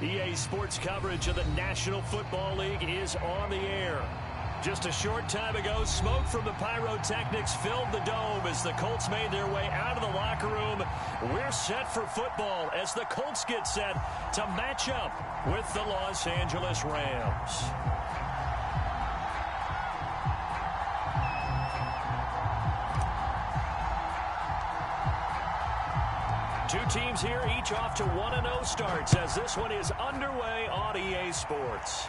EA Sports coverage of the National Football League is on the air. Just a short time ago, smoke from the pyrotechnics filled the dome as the Colts made their way out of the locker room. We're set for football as the Colts get set to match up with the Los Angeles Rams. Two teams here, each off to 1-0 starts as this one is underway on EA Sports.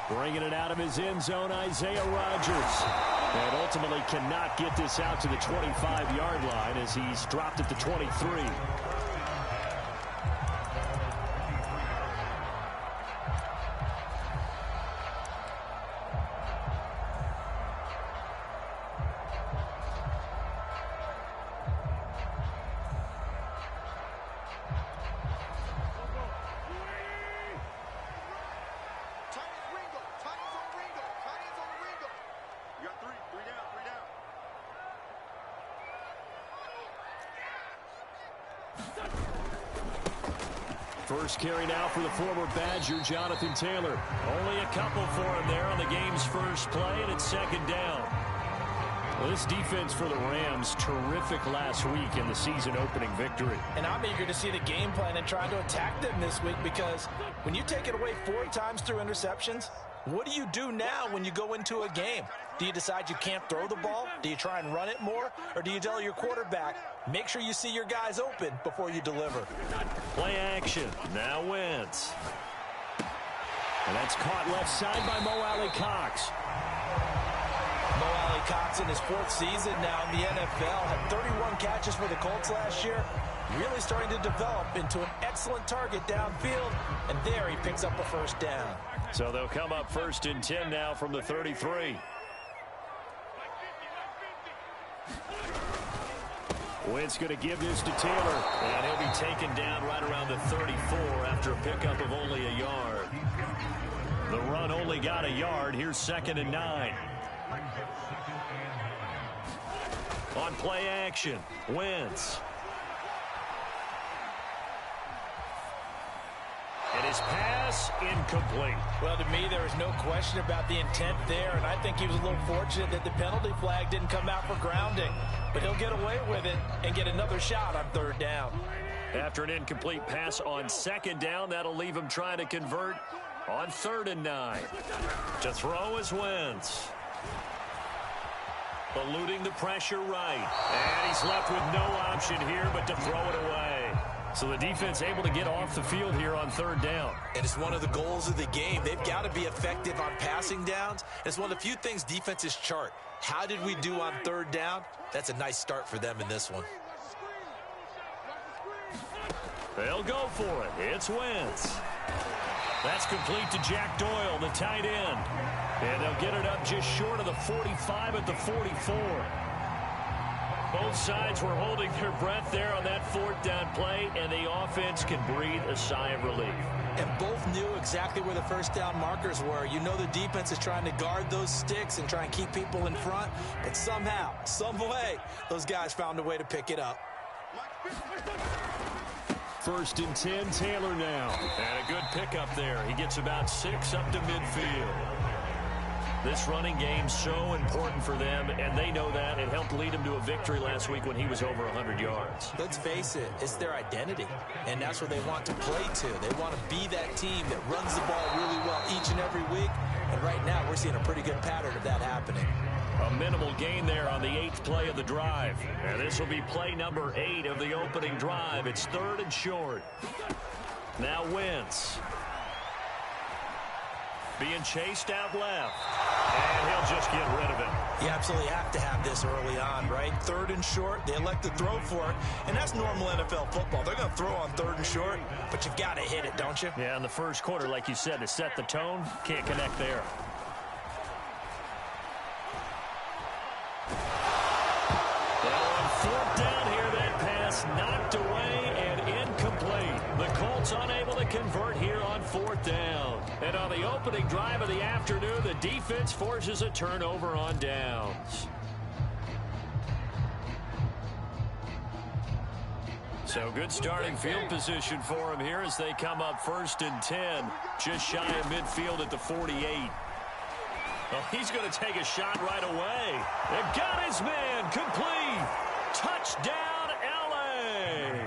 Bringing it out of his end zone, Isaiah Rodgers. And ultimately cannot get this out to the 25-yard line as he's dropped at the 23. First carry now for the former Badger, Jonathan Taylor. Only a couple for him there on the game's first play, and it's second down. Well, this defense for the Rams, terrific last week in the season-opening victory. And I'm eager to see the game plan and try to attack them this week because when you take it away 4 times through interceptions, what do you do now when you go into a game? Do you decide you can't throw the ball? Do you try and run it more? Or do you tell your quarterback, make sure you see your guys open before you deliver? Play action. Now Wentz. And that's caught left side by Mo Alley-Cox. Mo Alley-Cox in his 4th season now in the NFL had 31 catches for the Colts last year. Really starting to develop into an excellent target downfield. And there he picks up a first down. So they'll come up 1st and 10 now from the 33. Wentz going to give this to Taylor, and he'll be taken down right around the 34 after a pickup of only a yard. The run only got a yard. Here's 2nd and 9. On play action, Wentz. And his pass incomplete. Well, to me, there is no question about the intent there, and I think he was a little fortunate that the penalty flag didn't come out for grounding. But he'll get away with it and get another shot on 3rd down. After an incomplete pass on 2nd down, that'll leave him trying to convert on 3rd and 9. To throw is Wentz. Eluding the pressure right. And he's left with no option here but to throw it away. So the defense able to get off the field here on 3rd down. And it's one of the goals of the game. They've got to be effective on passing downs. It's one of the few things defenses chart. How did we do on 3rd down? That's a nice start for them in this one. They'll go for it. It's Wentz. That's complete to Jack Doyle, the tight end. And they'll get it up just short of the 45 at the 44. Both sides were holding their breath there on that 4th down play, and the offense can breathe a sigh of relief. And both knew exactly where the 1st down markers were. You know the defense is trying to guard those sticks and try and keep people in front, but somehow, some way, those guys found a way to pick it up. 1st and 10, Taylor now. And a good pickup there. He gets about 6 up to midfield. This running game's so important for them, and they know that. It helped lead him to a victory last week when he was over 100 yards. Let's face it, it's their identity, and that's what they want to play to. They want to be that team that runs the ball really well each and every week, and right now we're seeing a pretty good pattern of that happening. A minimal gain there on the 8th play of the drive, and this will be play number 8 of the opening drive. It's 3rd and short. Now Wentz. Being chased out left. And he'll just get rid of it. You absolutely have to have this early on, right? 3rd and short, they elect to throw for it. And that's normal NFL football. They're going to throw on 3rd and short, but you've got to hit it, don't you? Yeah, in the first quarter, like you said, to set the tone, can't connect there. Well, on 4th down here, that pass knocked away and incomplete. The Colts unable to convert here on 4th down. And on the opening drive of the afternoon, the defense forces a turnover on downs. So good starting field position for him here as they come up 1st and 10, just shy of midfield at the 48. Well, he's going to take a shot right away. And got his man complete. Touchdown, L.A.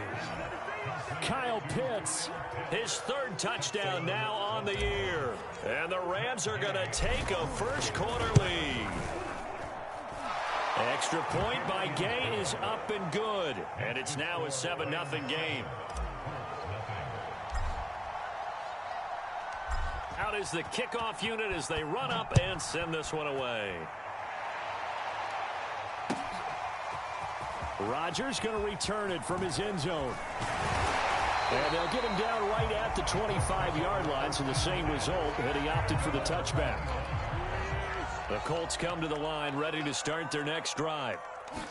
Kyle Pitts, his 3rd touchdown now on the year. And the Rams are going to take a first-quarter lead. Extra point by Gay is up and good. And it's now a 7-0 game. Out is the kickoff unit as they run up and send this one away. Rodgers going to return it from his end zone. And they'll get him down right at the 25-yard line, so the same result, and he opted for the touchback. The Colts come to the line ready to start their next drive.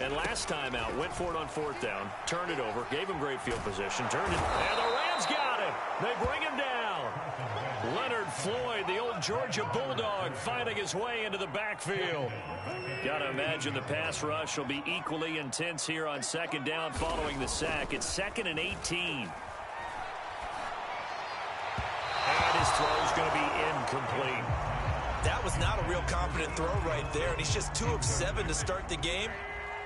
And last time out, went for it on 4th down, turned it over, gave him great field position, turned it, and the Rams got him. They bring him down. Leonard Floyd, the old Georgia Bulldog, finding his way into the backfield. Got to imagine the pass rush will be equally intense here on 2nd down following the sack. It's 2nd and 18. And his throw is going to be incomplete. That was not a real confident throw right there, and he's just 2 of 7 to start the game.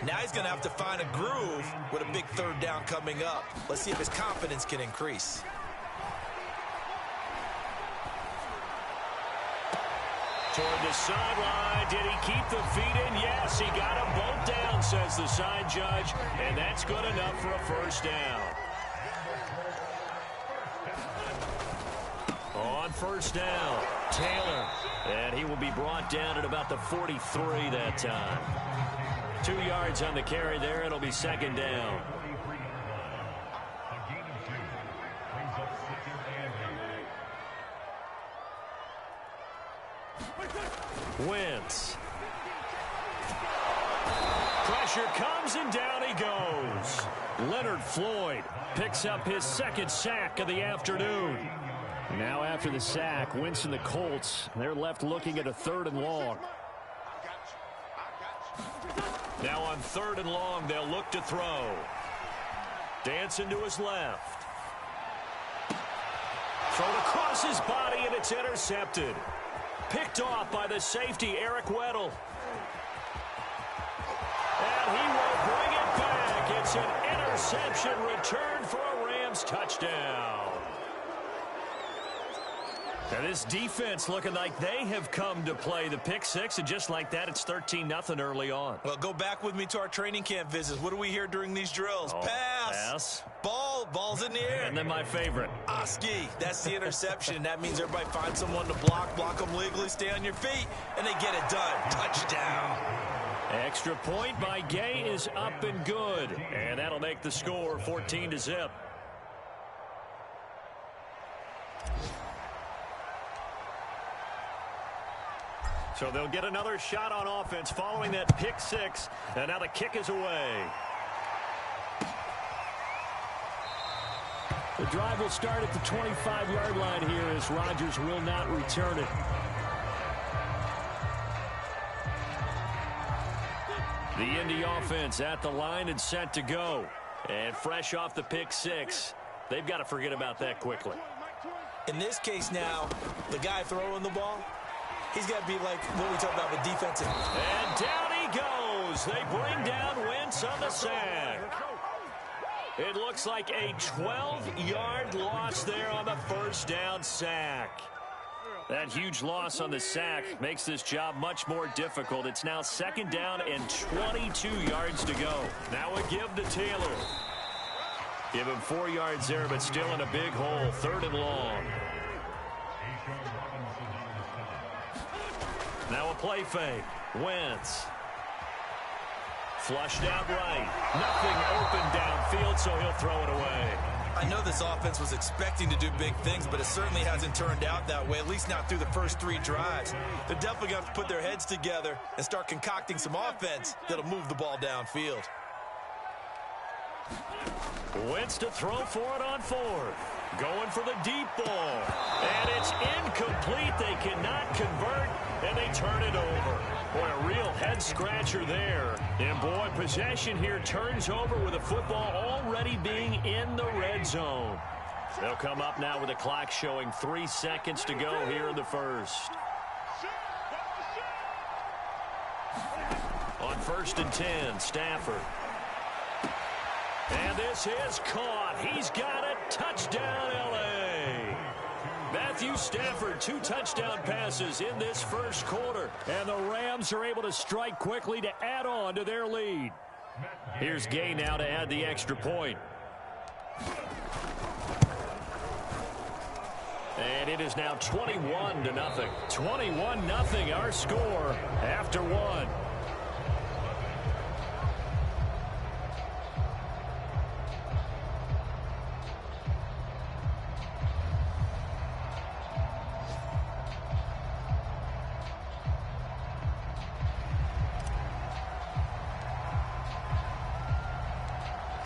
Now he's going to have to find a groove with a big 3rd down coming up. Let's see if his confidence can increase. Toward the sideline, did he keep the feet in? Yes, he got them both down, says the side judge, and that's good enough for a 1st down. On 1st down, Taylor, and he will be brought down at about the 43 that time. 2 yards on the carry there. It'll be 2nd down. Wentz. Pressure comes and down he goes. Leonard Floyd picks up his 2nd sack of the afternoon. Now after the sack, Wentz and the Colts, they're left looking at a 3rd and long. Now on 3rd and long, they'll look to throw. Dancing to his left. Thrown across his body, and it's intercepted. Picked off by the safety, Eric Weddle. And he will bring it back. It's an interception return for a Rams touchdown. And this defense looking like they have come to play. The pick 6, and just like that, it's 13-0 early on. Well, go back with me to our training camp visits. What do we hear during these drills? Pass. Ball's in the air. And then my favorite. Oski. That's the interception. That means everybody finds someone to block them legally, stay on your feet, and they get it done. Touchdown. Extra point by Gay is up and good. And that'll make the score 14-0. So they'll get another shot on offense following that pick 6. And now the kick is away. The drive will start at the 25-yard line here as Rodgers will not return it. The Indy offense at the line and set to go. And fresh off the pick 6, they've got to forget about that quickly. In this case now, the guy throwing the ball, he's got to be like what we talked about with defensive. And down he goes. They bring down Wentz on the sack. It looks like a 12-yard loss there on the 1st down sack. That huge loss on the sack makes this job much more difficult. It's now 2nd down and 22 yards to go. Now a give to Taylor. Give him 4 yards there, but still in a big hole. 3rd and long. Now a play fake. Wentz. Flushed out right. Nothing open downfield, so he'll throw it away. I know this offense was expecting to do big things, but it certainly hasn't turned out that way, at least not through the first 3 drives. They're definitely going to have to put their heads together and start concocting some offense that'll move the ball downfield. Wentz to throw for it on 4th. Going for the deep ball. And it's incomplete. They cannot convert, and they turn it over. Boy, a real head head-scratcher there. And, boy, possession here turns over with the football already being in the red zone. They'll come up now with the clock showing 3 seconds to go here in the first. On 1st and 10, Stafford. And this is caught. He's got it. Touchdown, L.A. Matthew Stafford, 2 touchdown passes in this first quarter. And the Rams are able to strike quickly to add on to their lead. Here's Gay now to add the extra point. And it is now 21-0. 21-0 our score after 1.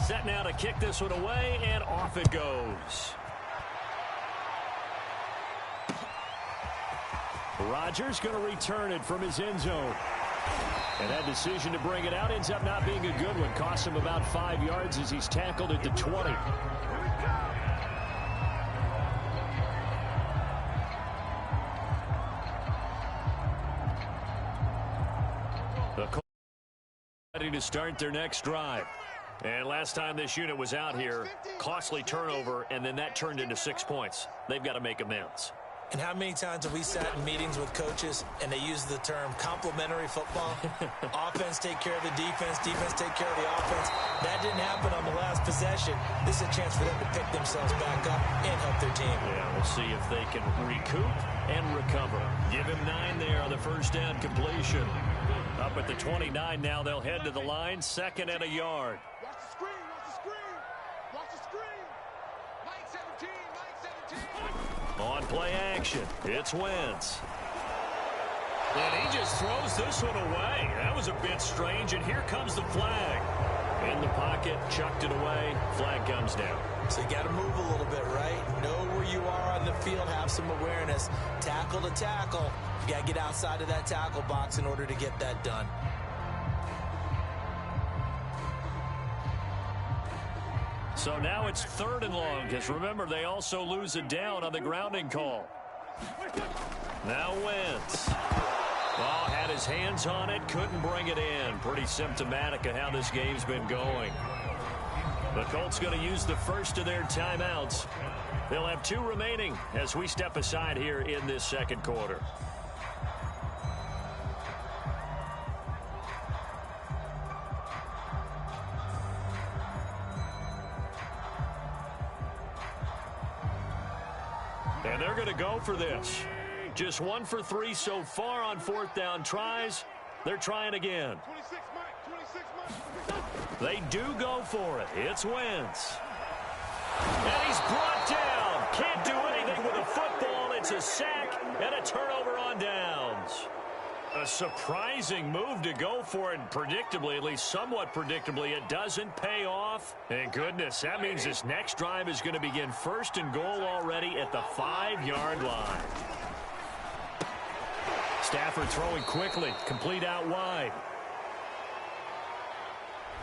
Set now to kick this one away, and off it goes. Rodgers going to return it from his end zone. And that decision to bring it out ends up not being a good one. Costs him about 5 yards as he's tackled at the 20. The Colts ready to start their next drive. And last time this unit was out here, costly turnover, and then that turned into 6 points. They've got to make amends. And how many times have we sat in meetings with coaches and they use the term complementary football? Offense take care of the defense, defense take care of the offense. That didn't happen on the last possession. This is a chance for them to pick themselves back up and help their team. Yeah, we'll see if they can recoup and recover. Give him 9 there on the first down completion. Up at the 29 now, they'll head to the line, 2nd and a yard. Watch the screen, watch the screen, watch the screen. Mike 17, Mike 17. On play action, it's Wentz. And he just throws this one away. That was a bit strange, and here comes the flag. In the pocket, chucked it away, flag comes down. So you got to move a little bit, right? Know where you are on the field, have some awareness. Tackle to tackle. You got to get outside of that tackle box in order to get that done. So now it's 3rd and long, because remember, they also lose a down on the grounding call. Now Wentz. Oh, had his hands on it, couldn't bring it in. Pretty symptomatic of how this game's been going. The Colts going to use the first of their timeouts. They'll have 2 remaining as we step aside here in this second quarter. And they're going to go for this. Just 1 for 3 so far on 4th down tries. They're trying again. 26, Mike. They do go for it. It's Wentz. And he's brought down. Can't do anything with a football. It's a sack and a turnover on downs. A surprising move to go for it, and predictably, at least somewhat predictably, it doesn't pay off. And goodness, that means this next drive is going to begin 1st and goal already at the 5-yard line. Stafford throwing quickly, complete out wide.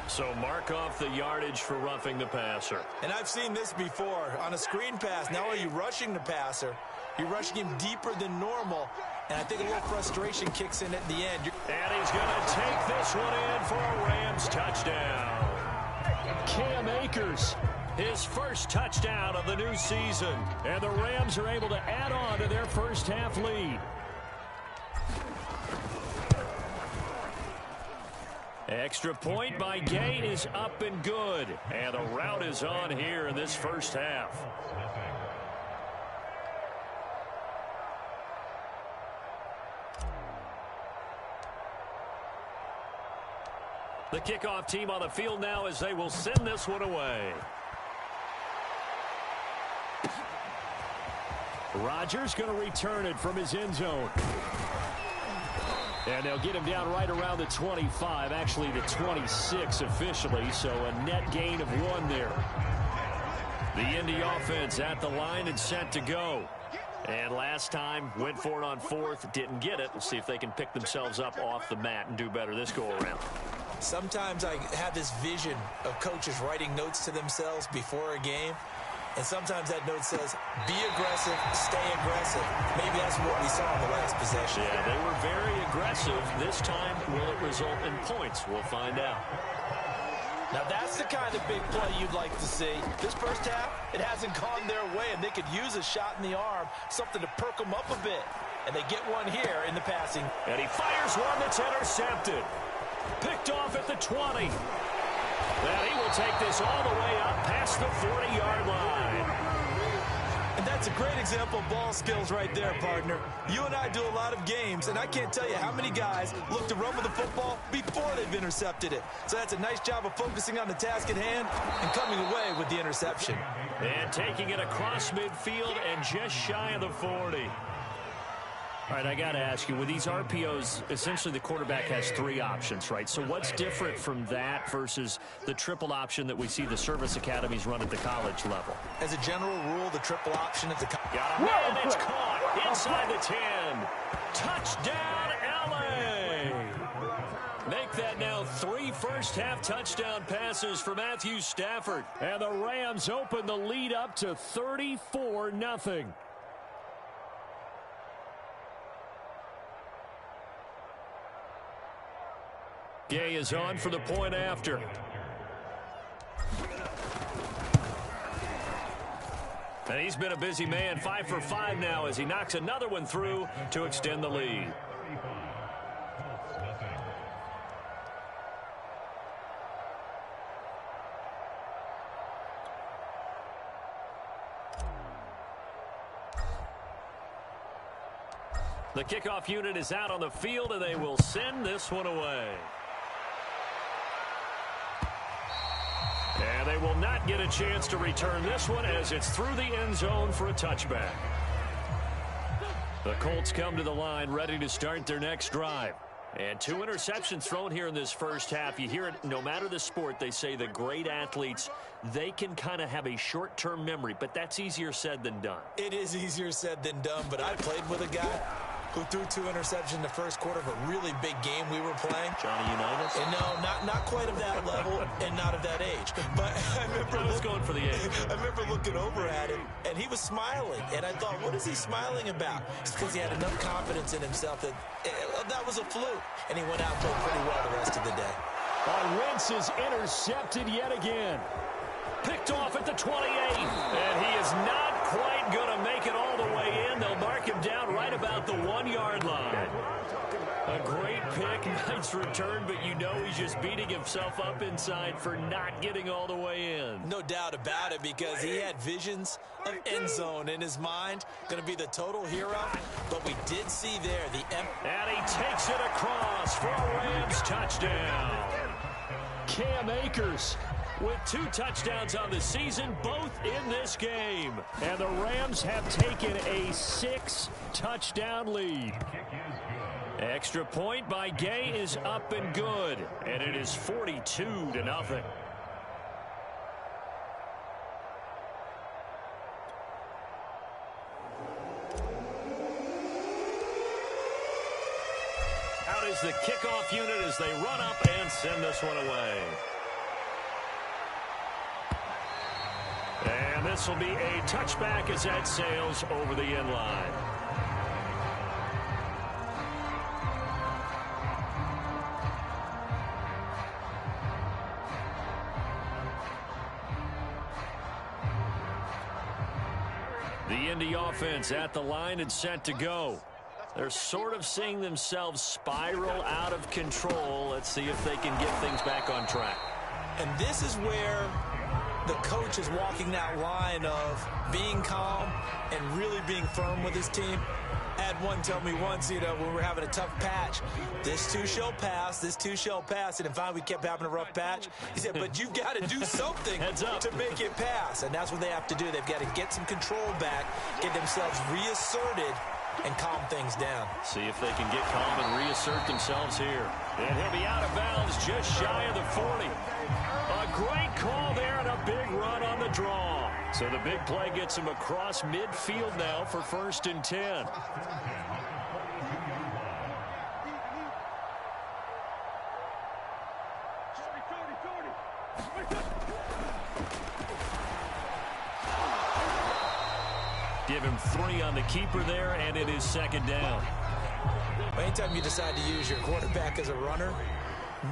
So mark off the yardage for roughing the passer. And I've seen this before. On a screen pass, not only are you rushing the passer, you're rushing him deeper than normal. And I think a little frustration kicks in at the end. And he's going to take this one in for a Rams touchdown. Cam Akers, his first touchdown of the new season. And the Rams are able to add on to their first half lead. Extra point by Gay is up and good. And the route is on here in this first half. The kickoff team on the field now as they will send this one away. Rodgers going to return it from his end zone. And they'll get him down right around the 25, actually the 26 officially, so a net gain of 1 there. The Indy offense at the line and set to go. And last time, went for it on fourth, didn't get it. We'll see if they can pick themselves up off the mat and do better this go-around. Sometimes I have this vision of coaches writing notes to themselves before a game. And sometimes that note says, be aggressive, stay aggressive. Maybe that's what we saw in the last possession. Yeah, they were very aggressive. This time, will it result in points? We'll find out. Now that's the kind of big play you'd like to see. This first half, it hasn't gone their way, and they could use a shot in the arm, something to perk them up a bit. And they get one here in the passing. And he fires one that's intercepted. Picked off at the 20. Well, he will take this all the way up past the 40-yard line. And that's a great example of ball skills right there, partner. You and I do a lot of games, and I can't tell you how many guys look to run with the football before they've intercepted it. So that's a nice job of focusing on the task at hand and coming away with the interception. And taking it across midfield and just shy of the 40. All right, I got to ask you, with these RPOs, essentially the quarterback has three options, right? So what's different from that versus the triple option that we see the service academies run at the college level? As a general rule, the triple option at the got a man, it's caught inside the 10. Touchdown, LA! Make that now 3 first-half touchdown passes for Matthew Stafford. And the Rams open the lead up to 34-0. Gay is on for the point after. And he's been a busy man, 5 for 5 now as he knocks another one through to extend the lead. The kickoff unit is out on the field, and they will send this one away. And they will not get a chance to return this one as it's through the end zone for a touchback. The Colts come to the line ready to start their next drive. And 2 interceptions thrown here in this first half. You hear it, no matter the sport, they say the great athletes, they can kind of have a short-term memory, but that's easier said than done. It is easier said than done, but I played with a guy who threw 2 interceptions in the first quarter of a really big game we were playing. Johnny Unitas? And no, not quite of that level and not of that age. But I remember going for the age. I remember looking over at him, and he was smiling. And I thought, what is he smiling about? It's because he had enough confidence in himself that that was a fluke. And he went out and played pretty well the rest of the day. Wentz is intercepted yet again. Picked off at the 28. And he is not quite going to make it all the way in. They'll mark him down right about the 1-yard line. A great pick, nice return, but you know he's just beating himself up inside for not getting all the way in. No doubt about it, because he had visions of end zone in his mind. Going to be the total hero, but we did see there the and he takes it across for a Rams touchdown. Cam Akers with 2 touchdowns on the season, both in this game. And the Rams have taken a 6-touchdown lead. Extra point by Gay is up and good. And it is 42-0. Out is the kickoff unit as they run up and send this one away. And this will be a touchback as that sails over the end line. The Indy offense at the line and set to go. They're sort of seeing themselves spiral out of control. Let's see if they can get things back on track. And this is where the coach is walking that line of being calm and really being firm with his team. I had one tell me once, when we were having a tough patch, this too shall pass, this too shall pass. And finally we kept having a rough patch. He said, but you've got to do something to make it pass. And that's what they have to do. They've got to get some control back, get themselves reasserted, and calm things down. See if they can get calm and reassert themselves here. And he'll be out of bounds just shy of the 40. A great call there and a big run on the draw. So the big play gets him across midfield now for 1st and 10. Give him 3 on the keeper there, and it is 2nd down. Anytime you decide to use your quarterback as a runner,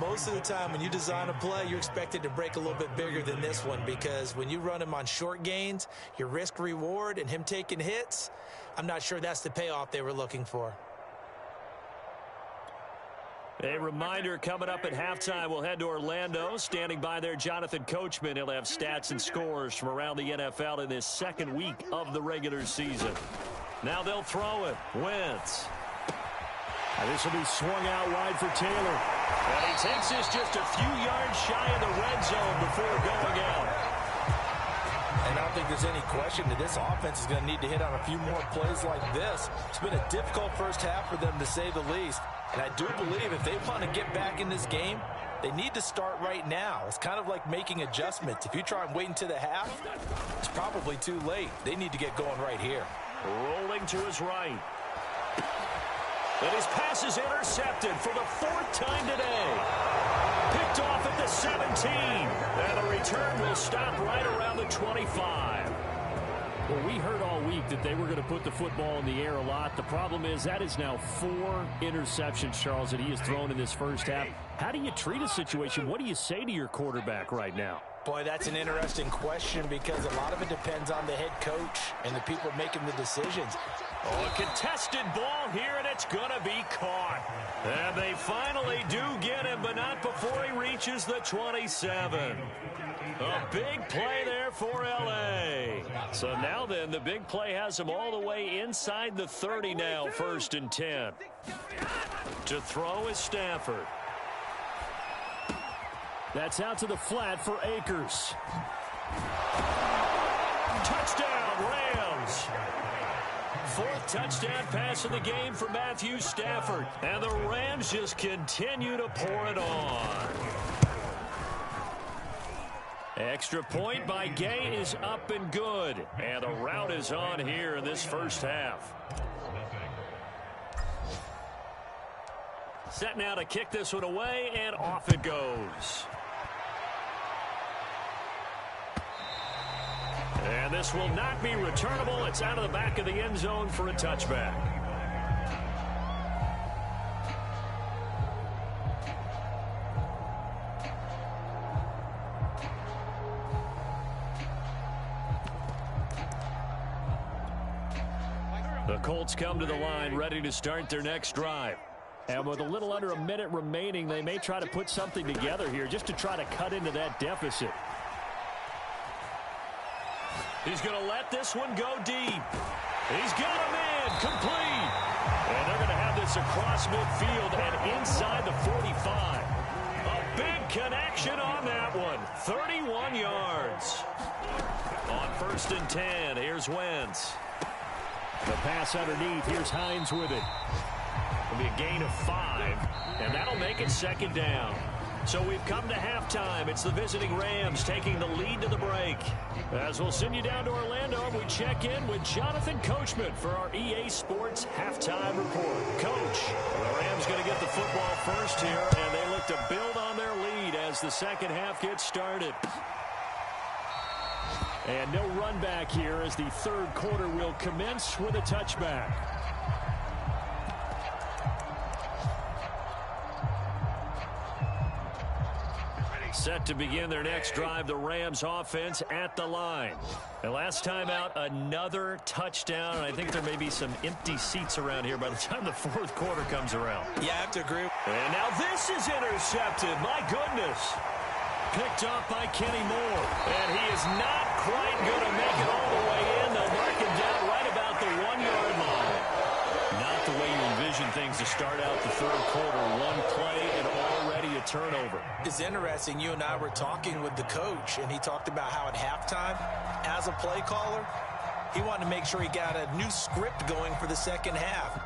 most of the time when you design a play, you're expected to break a little bit bigger than this one, because when you run him on short gains, your risk reward and him taking hits, I'm not sure that's the payoff they were looking for. A reminder, coming up at halftime, we'll head to Orlando. Standing by there, Jonathan Coachman. He'll have stats and scores from around the NFL in this 2nd week of the regular season. Now they'll throw it. Wentz. And this will be swung out wide for Taylor. And he takes this just a few yards shy of the red zone before going out. And I don't think there's any question that this offense is going to need to hit on a few more plays like this. It's been a difficult first half for them, to say the least. And I do believe if they want to get back in this game, they need to start right now. It's kind of like making adjustments. If you try and wait until the half, it's probably too late. They need to get going right here. Rolling to his right. And his pass is intercepted for the 4th time today. Picked off at the 17. And the return will stop right around the 25. Well, we heard all week that they were going to put the football in the air a lot. The problem is that is now 4 interceptions, Charles, that he has thrown in this first half. How do you treat a situation? What do you say to your quarterback right now? Boy, that's an interesting question, because a lot of it depends on the head coach and the people making the decisions. Oh, a contested ball here, and it's going to be caught. And they finally do get him, but not before he reaches the 27. A big play there for L.A. So now then, the big play has him all the way inside the 30 now, 1st and 10. To throw is Stafford. That's out to the flat for Akers. Touchdown, Rams. 4th touchdown pass of the game for Matthew Stafford. And the Rams just continue to pour it on. Extra point by Gay is up and good. And the route is on here in this first half. Set now to kick this one away, and off it goes. And this will not be returnable. It's out of the back of the end zone for a touchback. The Colts come to the line ready to start their next drive. And with a little under a minute remaining, they may try to put something together here just to try to cut into that deficit. He's going to let this one go deep. He's got a man complete. And they're going to have this across midfield and inside the 45. A big connection on that one. 31 yards. On 1st and 10, here's Wentz. The pass underneath. Here's Hines with it. It'll be a gain of 5, and that'll make it 2nd down. So we've come to halftime. It's the visiting Rams taking the lead to the break. As we'll send you down to Orlando, we check in with Jonathan Coachman for our EA Sports Halftime Report. Coach, the Rams going to get the football first here, and they look to build on their lead as the second half gets started. And no run back here as the 3rd quarter will commence with a touchback. Set to begin their next drive, the Rams offense at the line. And last time out, another touchdown. And I think there may be some empty seats around here by the time the 4th quarter comes around. Yeah, I have to agree. And now this is intercepted. My goodness. Picked off by Kenny Moore. And he is not quite going to make it all the way in. They'll mark him down right about the 1-yard line. Not the way you envision things to start out the 3rd quarter. One play and already a turnover. It's interesting. You and I were talking with the coach, and he talked about how at halftime, as a play caller, he wanted to make sure he got a new script going for the second half.